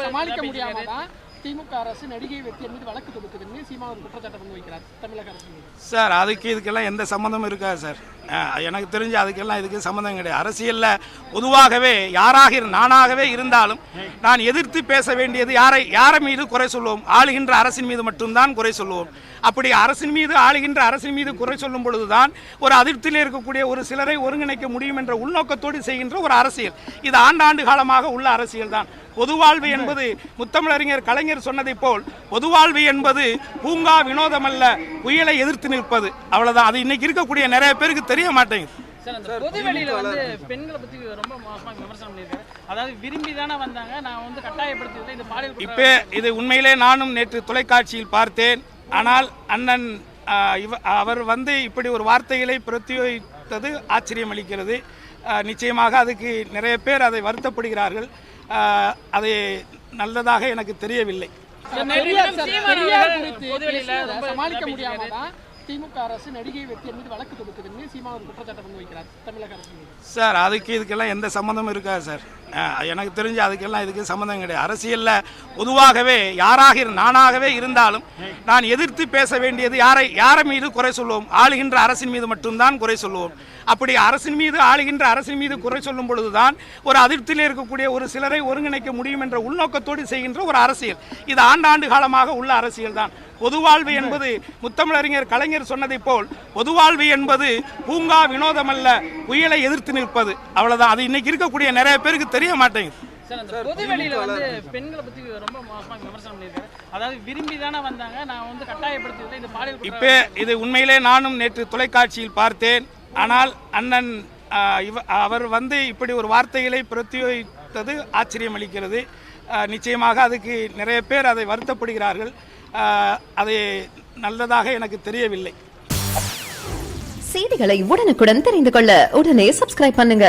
சமாளிக்க முடியாம தான் திமுக அரசு நடிகை வெற்றியின் மீது வழக்கு தொடுக்குதுன்னு சீமான் குற்றச்சாட்டை முன்வைக்கிறார் தமிழக அரசு. சார் அதுக்கு இதுக்கெல்லாம் எந்த சம்மந்தமும் இருக்காது சார். எனக்கு தெரிஞ்சு அதுக்கெல்லாம் இதுக்கு சம்மந்தம் கிடையாது. அரசியலில் பொதுவாகவே நானாகவே இருந்தாலும் நான் எதிர்த்து பேச வேண்டியது யாரை மீது குறை சொல்லுவோம்? ஆளுகின்ற அரசின் மீது மட்டும்தான் குறை சொல்லுவோம். அப்படி ஆளுகின்ற அரசின் மீது குறை சொல்லும் பொழுதுதான் ஒரு அதிருப்தியில் இருக்கக்கூடிய ஒரு சிலரை ஒருங்கிணைக்க முடியும் என்ற உள்நோக்கத்தோடு செய்கின்ற ஒரு அரசியல். இது ஆண்டாண்டு காலமாக உள்ள அரசியல் தான். பொதுவாழ்வு என்பது முத்தமிழறிஞர் கலைஞர் சொன்னதை போல் பொதுவாழ்வு என்பது பூங்கா வினோதமல்ல, புயலை எதிர்த்து நிற்பது. அவ்வளவுதான். அது இன்னைக்கு இருக்கக்கூடிய நிறைய பேருக்கு தெரிய மாட்டேங்குது. பொதுவெளியில பெண்களை பத்தி ரொம்ப மோசமாக விமர்சனம் பண்ணியிருக்காரு. அதாவது விரும்பி தானே வந்தாங்க, நான் கட்டாயப்படுத்தி இது பாலியல். இப்போ இது உண்மையிலே நானும் நேற்று தொலைக்காட்சியில் பார்த்தேன். ஆனால் அண்ணன் அவர் இப்படி ஒரு வார்த்தைகளை பிரயோகித்தது ஆச்சரியம் அளிக்கிறது. நிச்சயமாக அதுக்கு நிறைய பேர் அதை வருத்தப்படுகிறார்கள். அது நல்லதாக எனக்கு தெரியவில்லை. சமாளிக்க முடியாம தான் திமுக அரசு நடிகை வெற்றியின் மீது வழக்கு தொடுக்குதுன்னு சீமான் குற்றச்சாட்டை முன்வைக்கிறார் தமிழக அரசு. சார் அதுக்கு இதுக்கெல்லாம் எந்த சம்மந்தமும் இருக்காது சார். எனக்கு தெரிஞ்சு அதுக்கெல்லாம் இதுக்கு சம்மந்தம் கிடையாது. அரசியலில் பொதுவாகவே நானாகவே இருந்தாலும் நான் எதிர்த்து பேச வேண்டியது யாரை மீது குறை சொல்லுவோம்? ஆளுகின்ற அரசின் மீது மட்டும்தான் குறை சொல்லுவோம். அப்படி ஆளுகின்ற அரசின் மீது குறை சொல்லும் பொழுதுதான் ஒரு அதிருப்தியில் இருக்கக்கூடிய ஒரு சிலரை ஒருங்கிணைக்க முடியும் என்ற உள்நோக்கத்தோடு செய்கின்ற ஒரு அரசியல். இது ஆண்டாண்டு காலமாக உள்ள அரசியல் தான். பொதுவாழ்வு என்பது முத்தமிழறிஞர் கலைஞர் சொன்னதை போல் பொதுவாழ்வு என்பது பூங்கா வினோதமல்ல, புயலை எதிர்த்து நிற்பது. அவ்வளவுதான். அது இன்னைக்கு இருக்கக்கூடிய நிறைய பேருக்கு தெரிய மாட்டேங்குது. பொதுவெளியில பெண்களை பத்தி ரொம்ப மோசமாக விமர்சனம் பண்ணியிருக்காரு. அதாவது விரும்பி தானே வந்தாங்க, நான் கட்டாயப்படுத்தி இது பாலியல். இப்போ இது உண்மையிலே நானும் நேற்று தொலைக்காட்சியில் பார்த்தேன். ஆனால் அண்ணன் அவர் இப்படி ஒரு வார்த்தைகளை பிரயோகித்தது ஆச்சரியம் அளிக்கிறது. நிச்சயமாக அதுக்கு நிறைய பேர் அதை வருத்தப்படுகிறார்கள். அது நல்லதாக எனக்கு தெரியவில்லை. செய்திகளை உடனுக்குடன் தெரிந்து கொள்ள உடனே சப்ஸ்கிரைப் பண்ணுங்க.